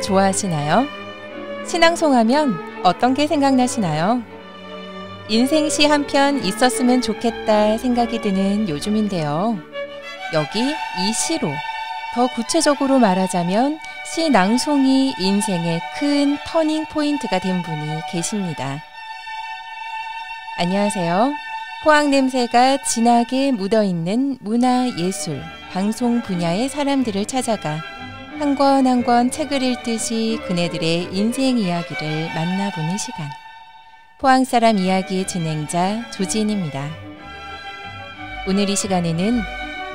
좋아하시나요? 신앙송하면 어떤 게 생각나시나요? 인생시 한 편 있었으면 좋겠다 생각이 드는 요즘인데요. 여기 이 시로 더 구체적으로 말하자면 시 낭송이 인생의 큰 터닝 포인트가 된 분이 계십니다. 안녕하세요. 포항 냄새가 진하게 묻어있는 문화예술, 방송 분야의 사람들을 찾아가 한 권 한 권 책을 읽듯이 그네들의 인생 이야기를 만나보는 시간. 포항 사람 이야기의 진행자 조지인입니다. 오늘 이 시간에는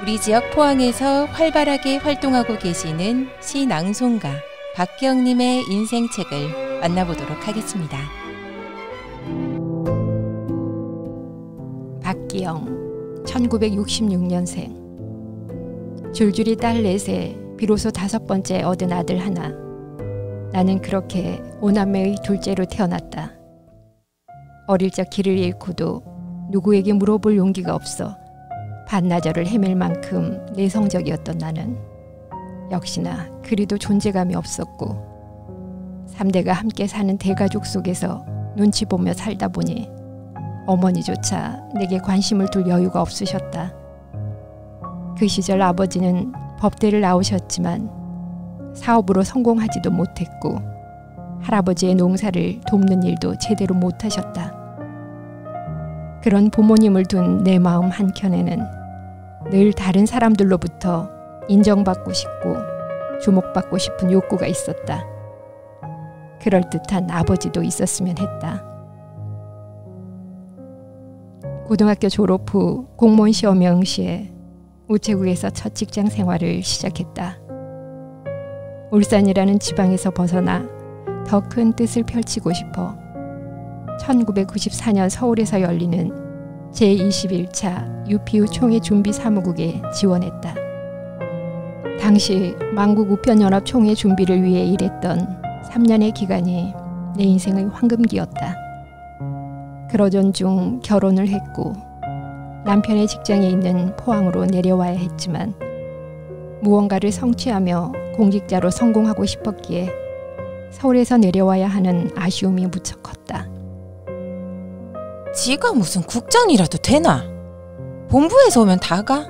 우리 지역 포항에서 활발하게 활동하고 계시는 시낭송가 박기영님의 인생책을 만나보도록 하겠습니다. 박기영, 1966년생. 줄줄이 딸 넷에 비로소 5번째 얻은 아들 하나. 나는 그렇게 5남매의 둘째로 태어났다. 어릴 적 길을 잃고도 누구에게 물어볼 용기가 없어 반나절을 헤맬 만큼 내성적이었던 나는 역시나 그리도 존재감이 없었고 3대가 함께 사는 대가족 속에서 눈치 보며 살다 보니 어머니조차 내게 관심을 둘 여유가 없으셨다. 그 시절 아버지는 법대를 나오셨지만 사업으로 성공하지도 못했고 할아버지의 농사를 돕는 일도 제대로 못하셨다. 그런 부모님을 둔 내 마음 한켠에는 늘 다른 사람들로부터 인정받고 싶고 주목받고 싶은 욕구가 있었다. 그럴듯한 아버지도 있었으면 했다. 고등학교 졸업 후 공무원 시험에 응시해 우체국에서 첫 직장 생활을 시작했다. 울산이라는 지방에서 벗어나 더 큰 뜻을 펼치고 싶어 1994년 서울에서 열리는 제21차 UPU 총회 준비 사무국에 지원했다. 당시 만국 우편연합 총회 준비를 위해 일했던 3년의 기간이 내 인생의 황금기였다. 그러던 중 결혼을 했고 남편의 직장에 있는 포항으로 내려와야 했지만 무언가를 성취하며 공직자로 성공하고 싶었기에 서울에서 내려와야 하는 아쉬움이 무척 컸다. 지가 무슨 국장이라도 되나? 본부에서 오면 다 가?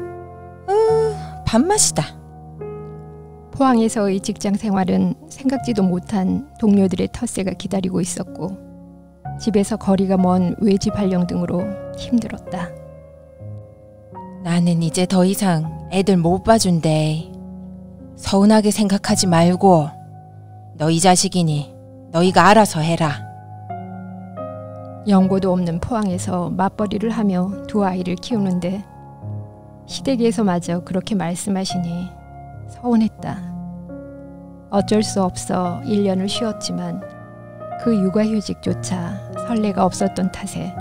밥맛이다. 포항에서의 직장 생활은 생각지도 못한 동료들의 텃세가 기다리고 있었고 집에서 거리가 먼 외지 발령 등으로 힘들었다. 나는 이제 더 이상 애들 못 봐준대. 서운하게 생각하지 말고 너희 자식이니 너희가 알아서 해라. 연고도 없는 포항에서 맞벌이를 하며 두 아이를 키우는데 시댁에서마저 그렇게 말씀하시니 서운했다. 어쩔 수 없어 1년을 쉬었지만 그 육아휴직조차 선례가 없었던 탓에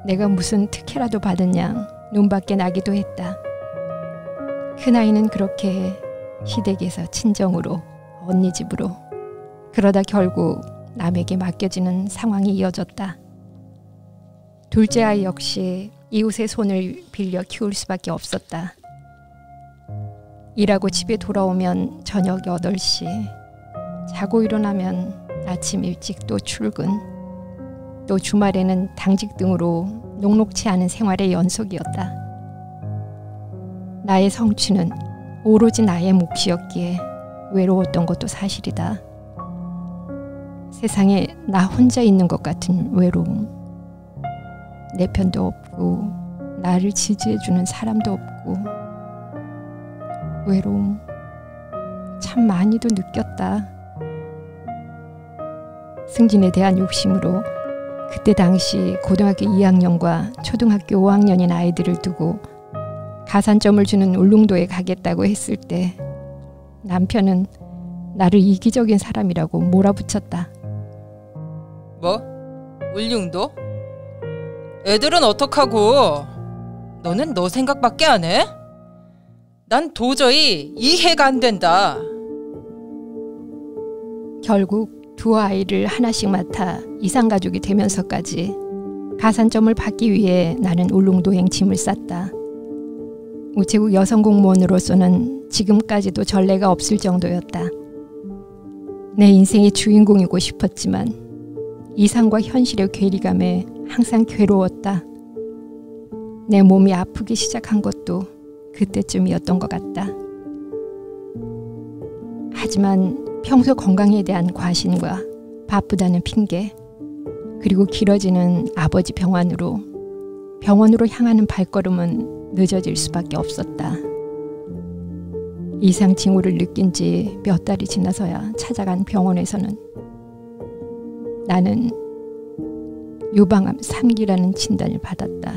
내가 무슨 특혜라도 받은 양 눈밖에 나기도 했다. 큰아이는 그렇게 시댁에서 친정으로 언니 집으로 그러다 결국 남에게 맡겨지는 상황이 이어졌다. 둘째 아이 역시 이웃의 손을 빌려 키울 수밖에 없었다. 일하고 집에 돌아오면 저녁 8시, 자고 일어나면 아침 일찍 또 출근, 또 주말에는 당직 등으로 녹록치 않은 생활의 연속이었다. 나의 성취는 오로지 나의 몫이었기에 외로웠던 것도 사실이다. 세상에 나 혼자 있는 것 같은 외로움. 내 편도 없고 나를 지지해주는 사람도 없고 외로움 참 많이도 느꼈다. 승진에 대한 욕심으로 그때 당시 고등학교 2학년과 초등학교 5학년인 아이들을 두고 가산점을 주는 울릉도에 가겠다고 했을 때 남편은 나를 이기적인 사람이라고 몰아붙였다. 뭐? 울릉도? 애들은 어떡하고? 너는 너 생각밖에 안 해? 난 도저히 이해가 안 된다. 결국 두 아이를 하나씩 맡아 이상가족이 되면서까지 가산점을 받기 위해 나는 울릉도행 짐을 쌌다. 우체국 여성 공무원으로서는 지금까지도 전례가 없을 정도였다. 내 인생의 주인공이고 싶었지만 이상과 현실의 괴리감에 항상 괴로웠다. 내 몸이 아프기 시작한 것도 그때쯤이었던 것 같다. 하지만 평소 건강에 대한 과신과 바쁘다는 핑계, 그리고 길어지는 아버지 병원으로 향하는 발걸음은 늦어질 수밖에 없었다. 이상 징후를 느낀 지 몇 달이 지나서야 찾아간 병원에서는 나는 유방암 3기라는 진단을 받았다.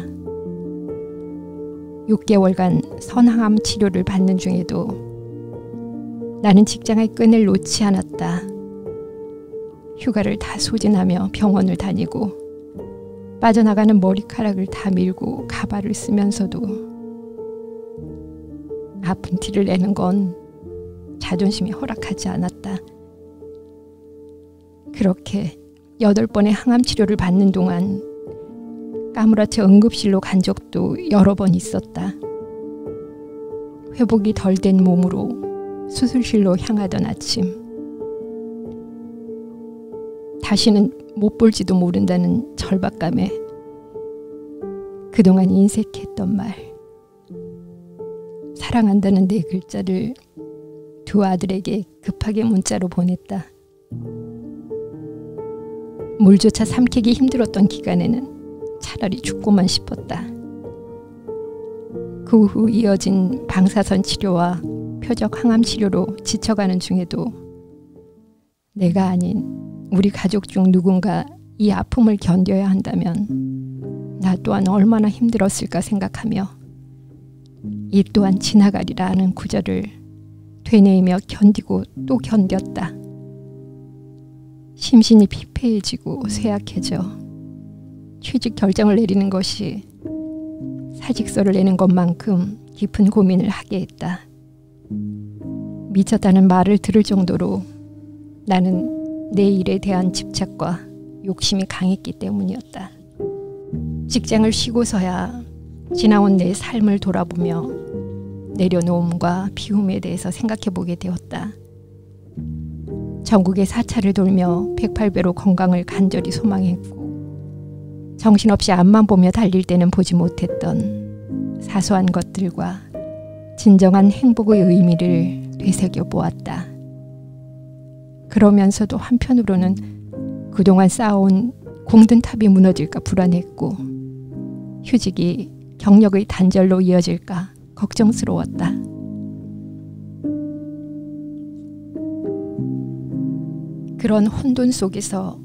6개월간 선항암 치료를 받는 중에도 나는 직장의 끈을 놓지 않았다. 휴가를 다 소진하며 병원을 다니고 빠져나가는 머리카락을 다 밀고 가발을 쓰면서도 아픈 티를 내는 건 자존심이 허락하지 않았다. 그렇게 8번의 항암 치료를 받는 동안 까무라쳐 응급실로 간 적도 여러 번 있었다. 회복이 덜 된 몸으로 수술실로 향하던 아침, 다시는 못 볼지도 모른다는 절박감에 그동안 인색했던 말, 사랑한다는 네 글자를 두 아들에게 급하게 문자로 보냈다. 물조차 삼키기 힘들었던 기간에는 차라리 죽고만 싶었다. 그 후 이어진 방사선 치료와 표적 항암 치료로 지쳐가는 중에도 내가 아닌 우리 가족 중 누군가 이 아픔을 견뎌야 한다면 나 또한 얼마나 힘들었을까 생각하며 이 또한 지나가리라 하는 구절을 되뇌이며 견디고 또 견뎠다. 심신이 피폐해지고 쇠약해져 취직 결정을 내리는 것이 사직서를 내는 것만큼 깊은 고민을 하게 했다. 미쳤다는 말을 들을 정도로 나는 내 일에 대한 집착과 욕심이 강했기 때문이었다. 직장을 쉬고서야 지나온 내 삶을 돌아보며 내려놓음과 비움에 대해서 생각해보게 되었다. 전국의 사찰을 돌며 108배로 건강을 간절히 소망했고 정신없이 앞만 보며 달릴 때는 보지 못했던 사소한 것들과 진정한 행복의 의미를 되새겨 보았다. 그러면서도 한편으로는 그동안 쌓아온 공든탑이 무너질까 불안했고 휴직이 경력의 단절로 이어질까 걱정스러웠다. 그런 혼돈 속에서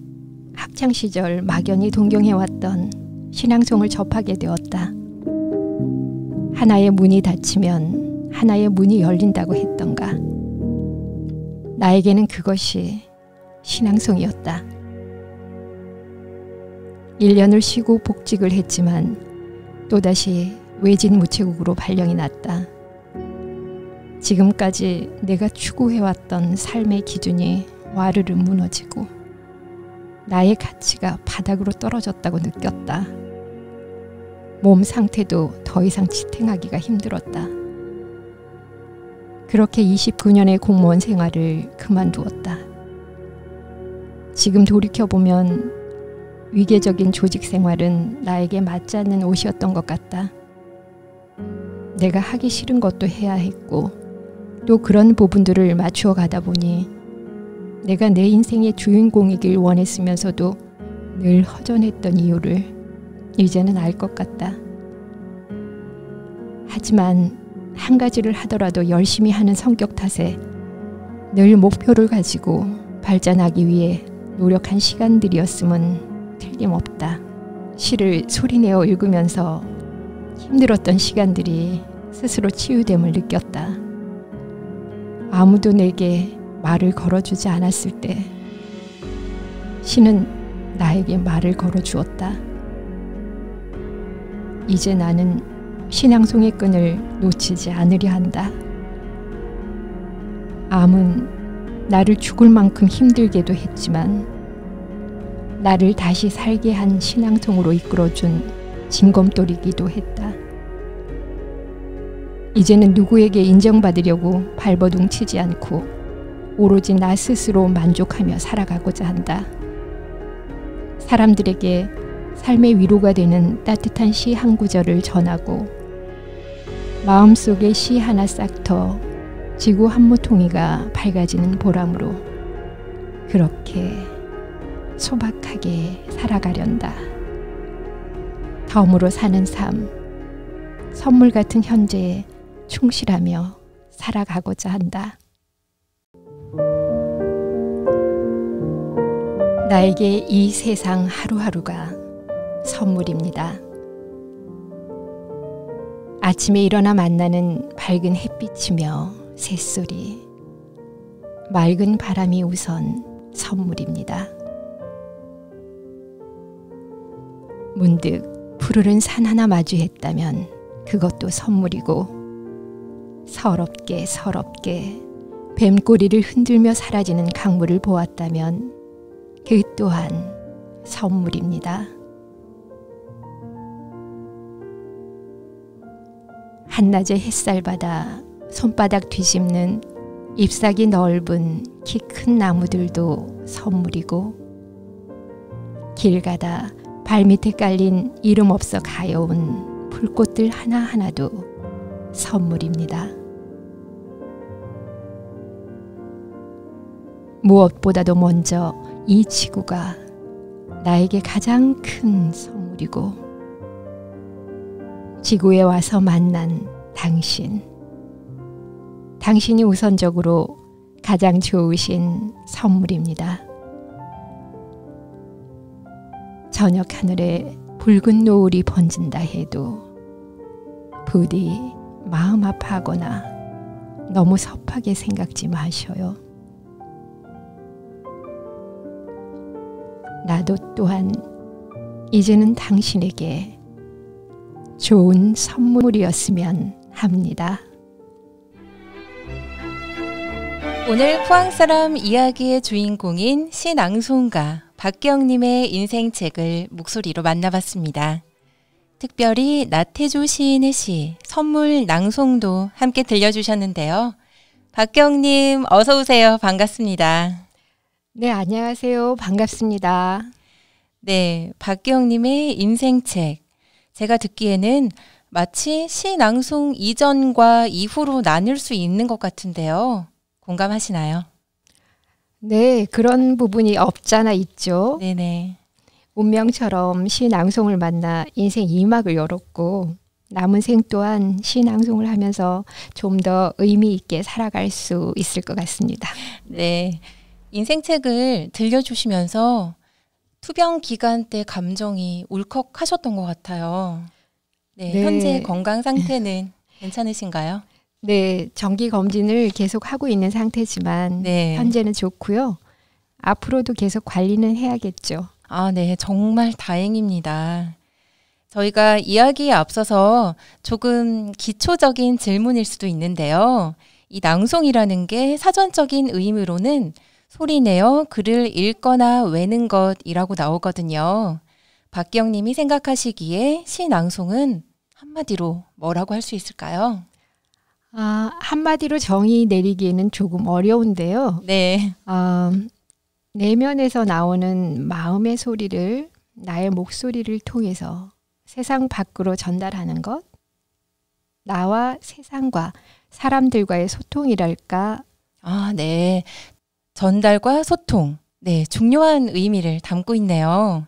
학창시절 막연히 동경해왔던 신앙송을 접하게 되었다. 하나의 문이 닫히면 하나의 문이 열린다고 했던가. 나에게는 그것이 신앙송이었다. 1년을 쉬고 복직을 했지만 또다시 외진 무체국으로 발령이 났다. 지금까지 내가 추구해왔던 삶의 기준이 와르르 무너지고 나의 가치가 바닥으로 떨어졌다고 느꼈다. 몸 상태도 더 이상 지탱하기가 힘들었다. 그렇게 29년의 공무원 생활을 그만두었다. 지금 돌이켜보면 위계적인 조직 생활은 나에게 맞지 않는 옷이었던 것 같다. 내가 하기 싫은 것도 해야 했고 또 그런 부분들을 맞추어 가다 보니 내가 내 인생의 주인공이길 원했으면서도 늘 허전했던 이유를 이제는 알 것 같다. 하지만 한 가지를 하더라도 열심히 하는 성격 탓에 늘 목표를 가지고 발전하기 위해 노력한 시간들이었음은 틀림없다. 시를 소리내어 읽으면서 힘들었던 시간들이 스스로 치유됨을 느꼈다. 아무도 내게 말을 걸어주지 않았을 때 시는 나에게 말을 걸어주었다. 이제 나는 신앙송의 끈을 놓치지 않으려 한다. 암은 나를 죽을 만큼 힘들게도 했지만 나를 다시 살게 한 신앙송으로 이끌어준 징검돌이기도 했다. 이제는 누구에게 인정받으려고 발버둥 치지 않고 오로지 나 스스로 만족하며 살아가고자 한다. 사람들에게 삶의 위로가 되는 따뜻한 시 한 구절을 전하고 마음속에 시 하나 싹터 지구 한 모퉁이가 밝아지는 보람으로 그렇게 소박하게 살아가련다. 덤으로 사는 삶, 선물 같은 현재에 충실하며 살아가고자 한다. 나에게 이 세상 하루하루가 선물입니다. 아침에 일어나 만나는 밝은 햇빛이며 새소리, 맑은 바람이 우선 선물입니다. 문득 푸르른 산 하나 마주했다면 그것도 선물이고, 서럽게 뱀꼬리를 흔들며 사라지는 강물을 보았다면 그 또한 선물입니다. 한낮의 햇살 받아 손바닥 뒤집는 잎사귀 넓은 키 큰 나무들도 선물이고, 길 가다 발밑에 깔린 이름 없어 가여운 풀꽃들 하나하나도 선물입니다. 무엇보다도 먼저 이 지구가 나에게 가장 큰 선물이고, 지구에 와서 만난 당신이 우선적으로 가장 좋으신 선물입니다. 저녁 하늘에 붉은 노을이 번진다 해도 부디 마음 아파하거나 너무 섭하게 생각지 마셔요. 나도 또한 이제는 당신에게 좋은 선물이었으면 합니다. 오늘 포항사람 이야기의 주인공인 시낭송가 박경님의 인생책을 목소리로 만나봤습니다. 특별히 나태주 시인의 시 선물 낭송도 함께 들려주셨는데요. 박경님 어서 오세요. 반갑습니다. 네, 안녕하세요. 반갑습니다. 네, 박경님의 인생책. 제가 듣기에는 마치 시 낭송 이전과 이후로 나눌 수 있는 것 같은데요. 공감하시나요? 네, 그런 부분이 없잖아 있죠. 네네. 운명처럼 시 낭송을 만나 인생 2막을 열었고, 남은 생 또한 시 낭송을 하면서 좀 더 의미 있게 살아갈 수 있을 것 같습니다. 네, 인생책을 들려주시면서 투병 기간 때 감정이 울컥하셨던 것 같아요. 네, 네. 현재 건강 상태는 괜찮으신가요? 네, 정기 검진을 계속 하고 있는 상태지만 네. 현재는 좋고요. 앞으로도 계속 관리는 해야겠죠. 아, 네, 정말 다행입니다. 저희가 이야기에 앞서서 조금 기초적인 질문일 수도 있는데요. 이 낭송이라는 게 사전적인 의미로는 소리내어 글을 읽거나 외는 것이라고 나오거든요. 박경님이 생각하시기에 시 낭송은 한마디로 뭐라고 할 수 있을까요? 한마디로 정의 내리기에는 조금 어려운데요. 네. 내면에서 나오는 마음의 소리를 나의 목소리를 통해서 세상 밖으로 전달하는 것, 나와 세상과 사람들과의 소통이랄까. 아, 네. 전달과 소통. 네, 중요한 의미를 담고 있네요.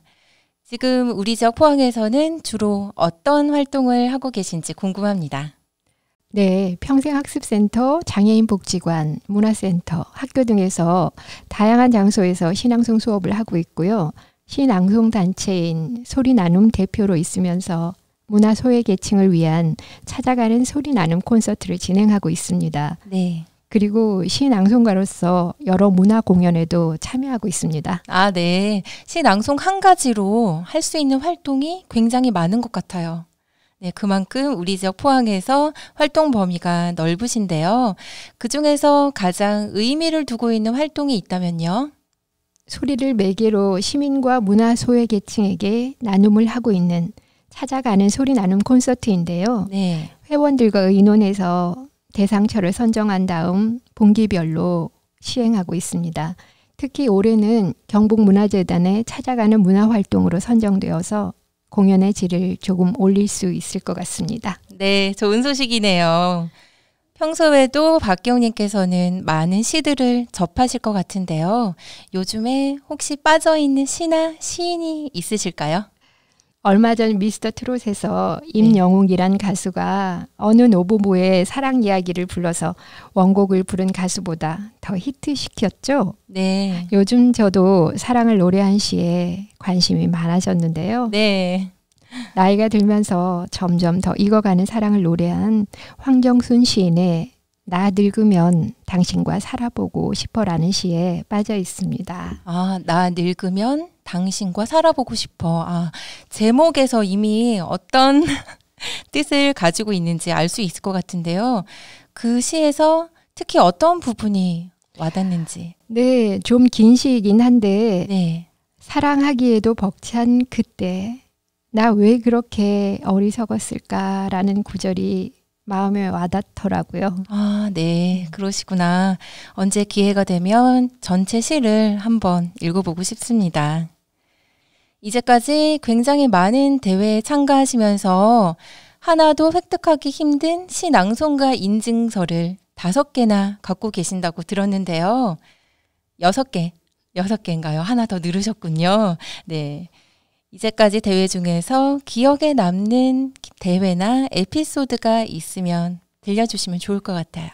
지금 우리 지역 포항에서는 주로 어떤 활동을 하고 계신지 궁금합니다. 네, 평생학습센터, 장애인복지관, 문화센터, 학교 등에서 다양한 장소에서 시낭송 수업을 하고 있고요. 시낭송 단체인 소리나눔 대표로 있으면서 문화 소외계층을 위한 찾아가는 소리나눔 콘서트를 진행하고 있습니다. 네. 그리고 시낭송가로서 여러 문화 공연에도 참여하고 있습니다. 아, 네. 시낭송 한 가지로 할 수 있는 활동이 굉장히 많은 것 같아요. 네, 그만큼 우리 지역 포항에서 활동 범위가 넓으신데요. 그중에서 가장 의미를 두고 있는 활동이 있다면요? 소리를 매개로 시민과 문화 소외계층에게 나눔을 하고 있는 찾아가는 소리 나눔 콘서트인데요. 네. 회원들과 의논해서 대상처를 선정한 다음 분기별로 시행하고 있습니다. 특히 올해는 경북문화재단에 찾아가는 문화활동으로 선정되어서 공연의 질을 조금 올릴 수 있을 것 같습니다. 네, 좋은 소식이네요. 평소에도 박경님께서는 많은 시들을 접하실 것 같은데요. 요즘에 혹시 빠져있는 시나 시인이 있으실까요? 얼마 전 미스터 트롯에서 임영웅이란 가수가 어느 노부부의 사랑 이야기를 불러서 원곡을 부른 가수보다 더 히트시켰죠. 네. 요즘 저도 사랑을 노래한 시에 관심이 많아졌는데요. 네. 나이가 들면서 점점 더 익어가는 사랑을 노래한 황정순 시인의 나 늙으면 당신과 살아보고 싶어라는 시에 빠져 있습니다. 아, 나 늙으면 당신과 살아보고 싶어. 아, 제목에서 이미 어떤 뜻을 가지고 있는지 알 수 있을 것 같은데요. 그 시에서 특히 어떤 부분이 와닿는지. 네, 좀 긴 시이긴 한데 네. 사랑하기에도 벅찬 그때 나 왜 그렇게 어리석었을까라는 구절이 마음에 와닿더라고요. 아, 네. 그러시구나. 언제 기회가 되면 전체 시를 한번 읽어보고 싶습니다. 이제까지 굉장히 많은 대회에 참가하시면서 하나도 획득하기 힘든 시 낭송가 인증서를 5개나 갖고 계신다고 들었는데요. 6개인가요? 하나 더 늘으셨군요. 네. 이제까지 대회 중에서 기억에 남는 대회나 에피소드가 있으면 들려주시면 좋을 것 같아요.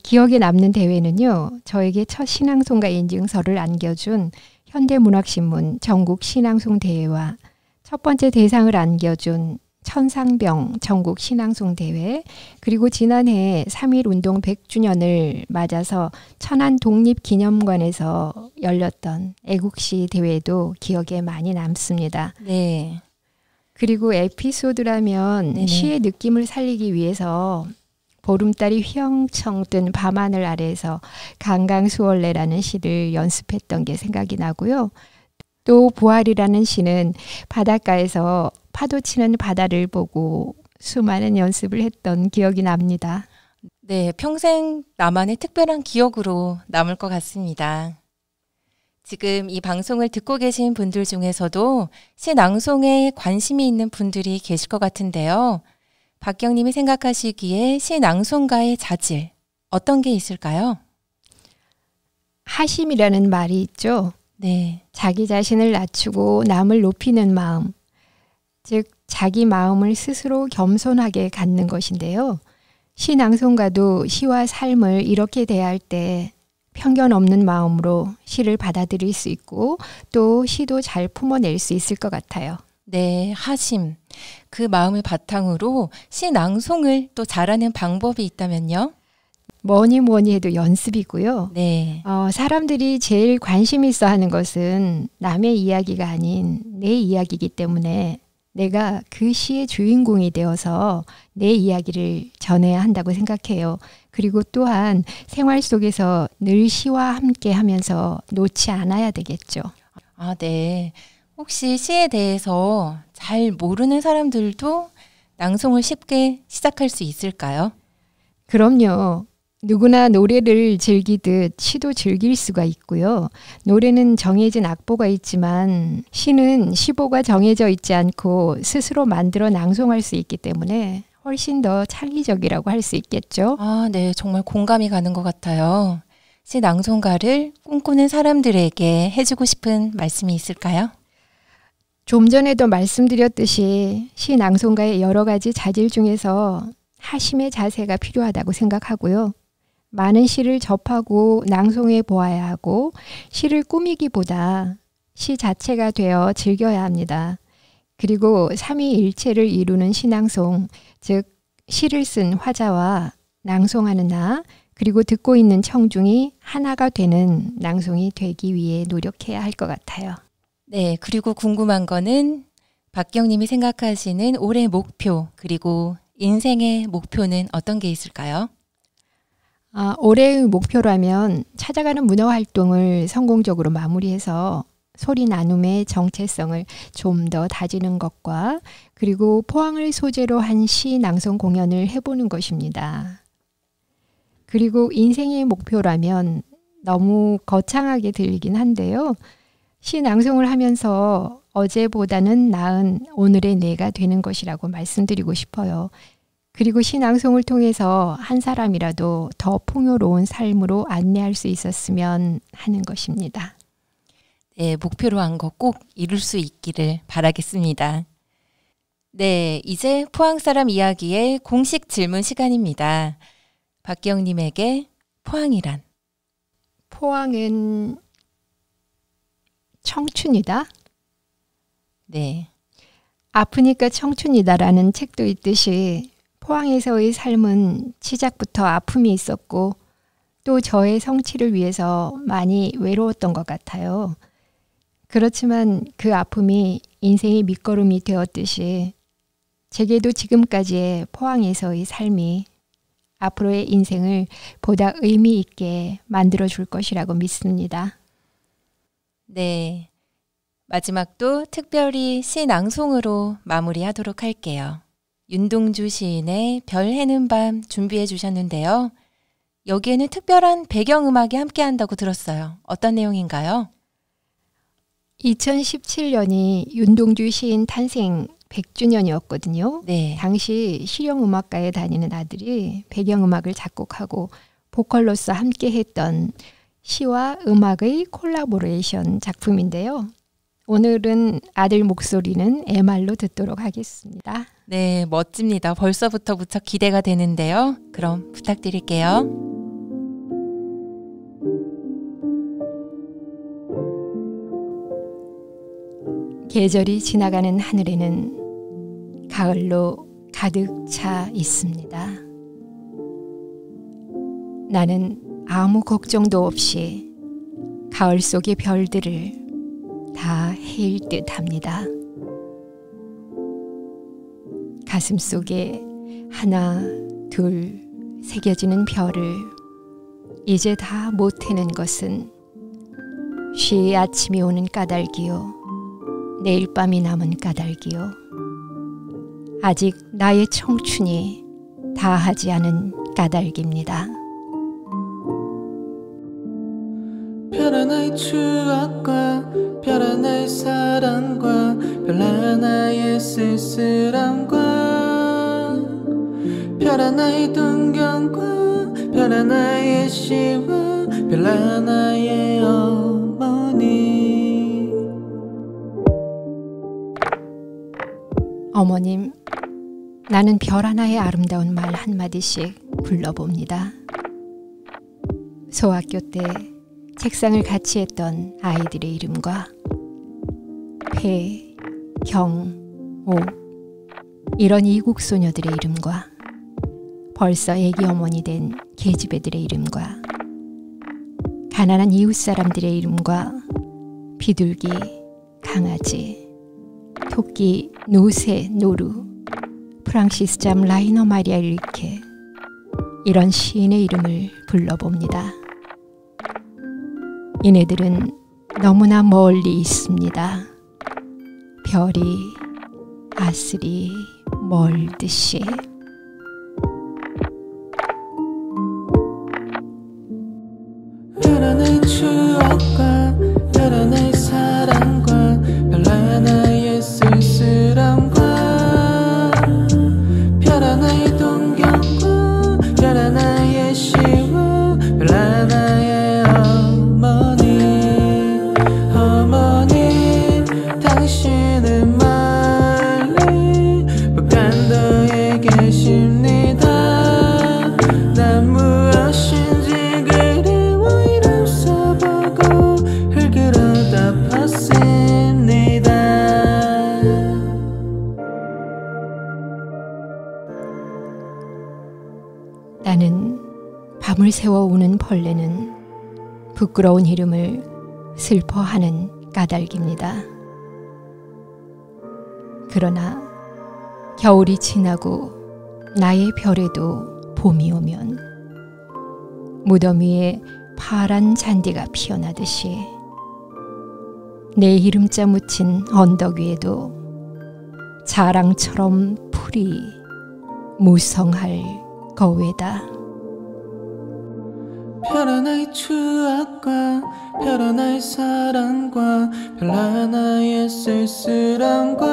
기억에 남는 대회는요. 저에게 첫 신앙송가 인증서를 안겨준 현대문학신문 전국 신앙송 대회와 첫 번째 대상을 안겨준 천상병 전국 신앙송 대회, 그리고 지난해 3.1 운동 100주년을 맞아서 천안 독립기념관에서 열렸던 애국시 대회도 기억에 많이 남습니다. 네. 그리고 에피소드라면 네네. 시의 느낌을 살리기 위해서 보름달이 휘영청 뜬 밤하늘 아래에서 강강수월래라는 시를 연습했던 게 생각이 나고요. 또 부활이라는 시는 바닷가에서 파도 치는 바다를 보고 수많은 연습을 했던 기억이 납니다. 네, 평생 나만의 특별한 기억으로 남을 것 같습니다. 지금 이 방송을 듣고 계신 분들 중에서도 시 낭송에 관심이 있는 분들이 계실 것 같은데요. 박경님이 생각하시기에 시 낭송가의 자질, 어떤 게 있을까요? 하심이라는 말이 있죠. 네. 자기 자신을 낮추고 남을 높이는 마음, 즉 자기 마음을 스스로 겸손하게 갖는 것인데요. 시 낭송가도 시와 삶을 이렇게 대할 때 편견 없는 마음으로 시를 받아들일 수 있고 또 시도 잘 품어낼 수 있을 것 같아요. 네, 하심. 그 마음을 바탕으로 시 낭송을 또 잘하는 방법이 있다면요? 뭐니 해도 연습이고요. 네. 사람들이 제일 관심 있어 하는 것은 남의 이야기가 아닌 내 이야기이기 때문에 내가 그 시의 주인공이 되어서 내 이야기를 전해야 한다고 생각해요. 그리고 또한 생활 속에서 늘 시와 함께 하면서 놓지 않아야 되겠죠. 아, 네. 혹시 시에 대해서 잘 모르는 사람들도 낭송을 쉽게 시작할 수 있을까요? 그럼요. 누구나 노래를 즐기듯 시도 즐길 수가 있고요. 노래는 정해진 악보가 있지만 시는 시보가 정해져 있지 않고 스스로 만들어 낭송할 수 있기 때문에 훨씬 더 창의적이라고 할 수 있겠죠. 아, 네. 정말 공감이 가는 것 같아요. 시 낭송가를 꿈꾸는 사람들에게 해주고 싶은 말씀이 있을까요? 좀 전에도 말씀드렸듯이 시 낭송가의 여러 가지 자질 중에서 하심의 자세가 필요하다고 생각하고요. 많은 시를 접하고 낭송해 보아야 하고 시를 꾸미기보다 시 자체가 되어 즐겨야 합니다. 그리고 삼위일체를 이루는 시낭송, 즉 시를 쓴 화자와 낭송하는 나, 그리고 듣고 있는 청중이 하나가 되는 낭송이 되기 위해 노력해야 할 것 같아요. 네, 그리고 궁금한 거는 박경님이 생각하시는 올해 목표, 그리고 인생의 목표는 어떤 게 있을까요? 올해의 목표라면 찾아가는 문화활동을 성공적으로 마무리해서 소리 나눔의 정체성을 좀 더 다지는 것과 그리고 포항을 소재로 한 시 낭송 공연을 해보는 것입니다. 그리고 인생의 목표라면 너무 거창하게 들리긴 한데요. 시 낭송을 하면서 어제보다는 나은 오늘의 내가 되는 것이라고 말씀드리고 싶어요. 그리고 시 낭송을 통해서 한 사람이라도 더 풍요로운 삶으로 안내할 수 있었으면 하는 것입니다. 네, 목표로 한 거 꼭 이룰 수 있기를 바라겠습니다. 네, 이제 포항 사람 이야기의 공식 질문 시간입니다. 박기영님에게 포항이란? 포항은 청춘이다. 네. 아프니까 청춘이다라는 책도 있듯이 포항에서의 삶은 시작부터 아픔이 있었고 또 저의 성취를 위해서 많이 외로웠던 것 같아요. 그렇지만 그 아픔이 인생의 밑거름이 되었듯이 제게도 지금까지의 포항에서의 삶이 앞으로의 인생을 보다 의미 있게 만들어줄 것이라고 믿습니다. 네. 마지막도 특별히 시 낭송으로 마무리하도록 할게요. 윤동주 시인의 별 해는 밤 준비해 주셨는데요. 여기에는 특별한 배경음악이 함께한다고 들었어요. 어떤 내용인가요? 2017년이 윤동주 시인 탄생 100주년이었거든요. 네. 당시 실용음악과에 다니는 아들이 배경음악을 작곡하고 보컬로서 함께했던 시와 음악의 콜라보레이션 작품인데요. 오늘은 아들 목소리는 MR로 듣도록 하겠습니다. 네, 멋집니다. 벌써부터 무척 기대가 되는데요. 그럼 부탁드릴게요. 계절이 지나가는 하늘에는 가을로 가득 차 있습니다. 나는 아무 걱정도 없이 가을 속의 별들을 다 헤일 듯 합니다. 가슴 속에 하나, 둘 새겨지는 별을 이제 다 못 해는 것은 쉬 아침이 오는 까닭이요. 내일 밤이 남은 까닭이요. 아직 나의 청춘이 다하지 않은 까닭입니다. 별 하나의 추억과 별 하나의 사랑과 별 하나의 쓸쓸함과 별 하나의 동경과 별 하나의 시와 별 하나의 어머니. 어머님, 나는 별 하나의 아름다운 말 한마디씩 불러봅니다. 소학교 때 책상을 같이 했던 아이들의 이름과 폐, 경, 옥 이런 이국 소녀들의 이름과 벌써 애기 어머니 된 계집애들의 이름과 가난한 이웃 사람들의 이름과 비둘기, 강아지, 토끼, 노새, 노루, 프랑시스 잠 라이너 마리아 릴케 이런 시인의 이름을 불러봅니다. 이네들은 너무나 멀리 있습니다. 별이 아슬이 멀듯이. 별 하나의 추억과 별 하나의 사랑과 별 하나의 쓸쓸함과 별 하나의 동경과 별 하나의 시와 별 하나의 어머니. 어머니, 당신은 멀리 북한도에 계십니다. 난 무엇인지 그리워 이름 써보고 흙으로 덮었습니다. 나는 밤을 새워 우는 벌레는 부끄러운 이름을 슬퍼하는 까닭입니다. 그러나 겨울이 지나고 나의 별에도 봄이 오면 무덤 위에 파란 잔디가 피어나듯이 내 이름자 묻힌 언덕 위에도 자랑처럼 풀이 무성할 거외다. 별하나의 추억과 별하나의 사랑과 별하나의 쓸쓸함과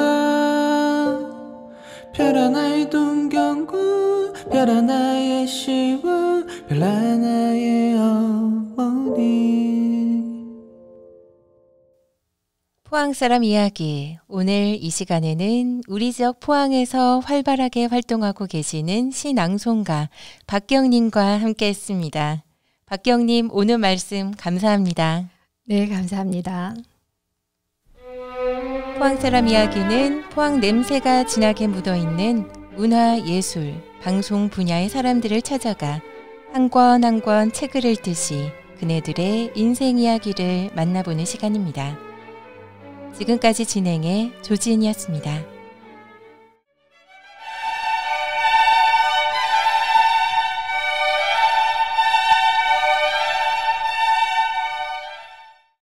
별하나의 동경과 별하나의 시와 별하나의 어머니. 포항 사람 이야기. 오늘 이 시간에는 우리 지역 포항에서 활발하게 활동하고 계시는 시낭송가 박경님과 함께했습니다. 박경님, 오늘 말씀 감사합니다. 네, 감사합니다. 포항 사람 이야기는 포항 냄새가 진하게 묻어있는 문화, 예술, 방송 분야의 사람들을 찾아가 한 권 한 권 책을 읽듯이 그네들의 인생 이야기를 만나보는 시간입니다. 지금까지 진행의 조지은이었습니다.